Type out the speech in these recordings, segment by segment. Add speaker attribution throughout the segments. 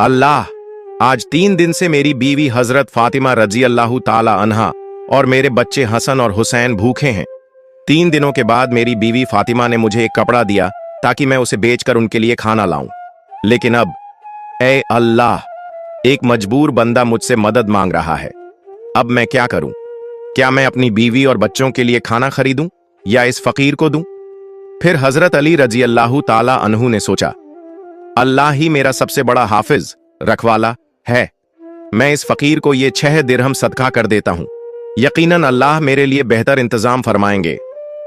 Speaker 1: अल्लाह, आज 3 दिन से मेरी बीवी हजरत फातिमा रजी अल्लाह ताला अन्हा और मेरे बच्चे हसन और हुसैन भूखे हैं। 3 दिनों के बाद मेरी बीवी फातिमा ने मुझे एक कपड़ा दिया ताकि मैं उसे बेचकर उनके लिए खाना लाऊं। लेकिन अब ए अल्लाह, एक मजबूर बंदा मुझसे मदद मांग रहा है। अब मैं क्या करूं? क्या मैं अपनी बीवी और बच्चों के लिए खाना खरीदूं या इस फकीर को दूं? फिर हजरत अली रजी अल्लाह ताला अन्हु ने सोचा, अल्लाह ही मेरा सबसे बड़ा हाफिज रखवाला है। मैं इस फकीर को ये 6 दिरहम सदका कर देता हूं। यकीनन अल्लाह मेरे लिए बेहतर इंतजाम फरमाएंगे।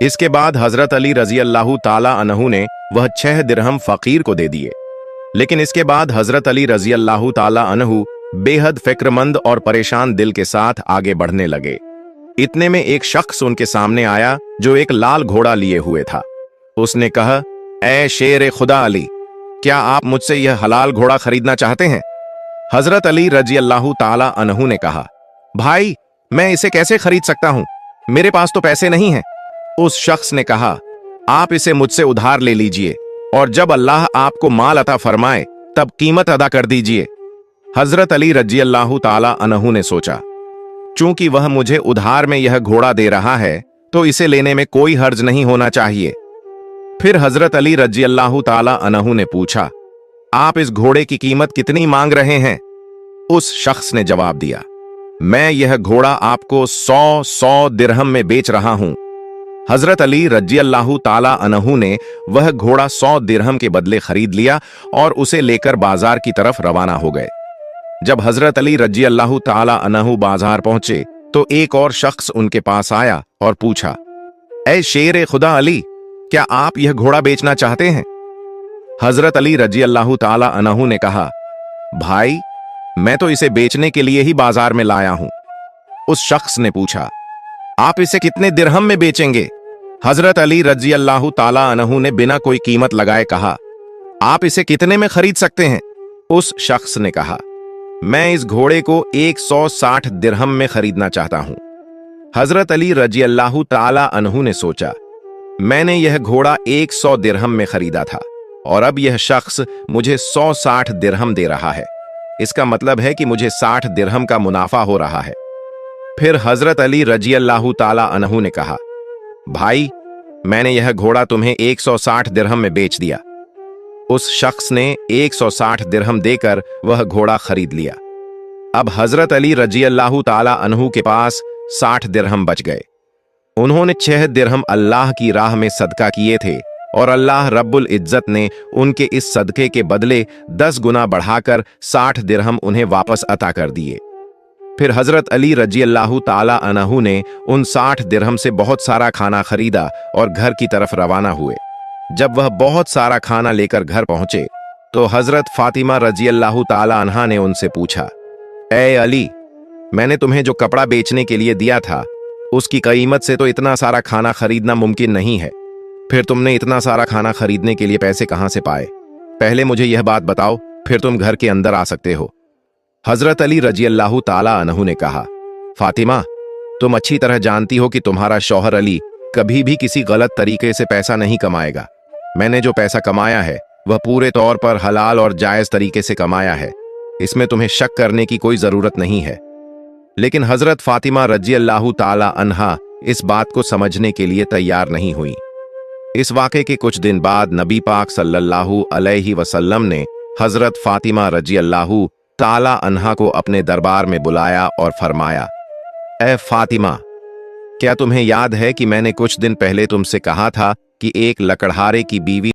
Speaker 1: इसके बाद हजरत अली रजी अल्लाह ताला अन्हु ने वह 6 दिरहम फकीर को दे दिए। लेकिन इसके बाद हजरत अली रजी अल्लाह ताला अन्हु बेहद फिक्रमंद और परेशान दिल के साथ आगे बढ़ने लगे। इतने में एक शख्स उनके सामने आया जो एक लाल घोड़ा लिए हुए था। उसने कहा, ए शेर खुदा अली, क्या आप मुझसे यह हलाल घोड़ा खरीदना चाहते हैं? हजरत अली रजी अल्लाह ताला अन्हु ने कहा, भाई, मैं इसे कैसे खरीद सकता हूं? मेरे पास तो पैसे नहीं हैं। उस शख्स ने कहा, आप इसे मुझसे उधार ले लीजिए और जब अल्लाह आपको माल अता फरमाए तब कीमत अदा कर दीजिए। हजरत अली रजी अल्लाह ताला अन्हु ने सोचा, चूंकि वह मुझे उधार में यह घोड़ा दे रहा है तो इसे लेने में कोई हर्ज नहीं होना चाहिए। फिर हजरत अली रजी अल्लाह ताला अन्हु ने पूछा, आप इस घोड़े की कीमत कितनी मांग रहे हैं? उस शख्स ने जवाब दिया, मैं यह घोड़ा आपको 100 दिरहम में बेच रहा हूं। हजरत अली रजी अल्लाह ताला अन्हु ने वह घोड़ा 100 दिरहम के बदले खरीद लिया और उसे लेकर बाजार की तरफ रवाना हो गए। जब हजरत अली रजी अल्लाह ताला अन्हु बाजार पहुंचे तो एक और शख्स उनके पास आया और पूछा, ऐ शेर खुदा अली, क्या आप यह घोड़ा बेचना चाहते हैं? हजरत अली रजी अल्लाह ताला अन्हु ने कहा, भाई, मैं तो इसे बेचने के लिए ही बाजार में लाया हूं। उस शख्स ने पूछा, आप इसे कितने दिरहम में बेचेंगे? हजरत अली रजी अल्लाह ताला अन्हु ने बिना कोई कीमत लगाए कहा, आप इसे कितने में खरीद सकते हैं? उस शख्स ने कहा, मैं इस घोड़े को 160 दिरहम में खरीदना चाहता हूं। हजरत अली रजी अल्लाह ताला अन्हु ने सोचा, मैंने यह घोड़ा 100 दिरहम में खरीदा था और अब यह शख्स मुझे 160 दिरहम दे रहा है। इसका मतलब है कि मुझे 60 दिरहम का मुनाफा हो रहा है। फिर हजरत अली रजी अल्लाह ताला अन्हु ने कहा, भाई, मैंने यह घोड़ा तुम्हें 160 दिरहम में बेच दिया। उस शख्स ने 160 दिरहम देकर वह घोड़ा खरीद लिया। अब हजरत अली रजी अल्लाह ताला अन्हु के पास 60 दिरहम बच गए। उन्होंने 6 दिरहम अल्लाह की राह में सदका किए थे और अल्लाह रब्बुल इज्जत ने उनके इस सदके के बदले 10 गुना बढ़ाकर 60 दिरहम उन्हें वापस अता कर दिए। फिर हजरत अली रजी अल्लाह ताला अन्हु ने उन 60 दिरहम से बहुत सारा खाना खरीदा और घर की तरफ रवाना हुए। जब वह बहुत सारा खाना लेकर घर पहुंचे तो हजरत फातिमा रजी अल्लाह ताला अन्हा ने उनसे पूछा, ए अली, मैंने तुम्हें जो कपड़ा बेचने के लिए दिया था उसकी कीमत से तो इतना सारा खाना खरीदना मुमकिन नहीं है। फिर तुमने इतना सारा खाना खरीदने के लिए पैसे कहां से पाए? पहले मुझे यह बात बताओ, फिर तुम घर के अंदर आ सकते हो। हजरत अली रजी अल्लाह ताला अन्हु ने कहा, फातिमा, तुम अच्छी तरह जानती हो कि तुम्हारा शौहर अली कभी भी किसी गलत तरीके से पैसा नहीं कमाएगा। मैंने जो पैसा कमाया है वह पूरे तौर पर हलाल और जायज तरीके से कमाया है। इसमें तुम्हें शक करने की कोई जरूरत नहीं है। लेकिन हजरत फातिमा रजी अल्लाह ताला अन्हा इस बात को समझने के लिए तैयार नहीं हुई। इस वाक़े के कुछ दिन बाद नबी पाक सल्लल्लाहु अलैहि वसल्लम ने हजरत फातिमा रजी अल्लाह ताला अन्हा को अपने दरबार में बुलाया और फरमाया, ए फातिमा, क्या तुम्हें याद है कि मैंने कुछ दिन पहले तुमसे कहा था कि एक लकड़हारे की बीवी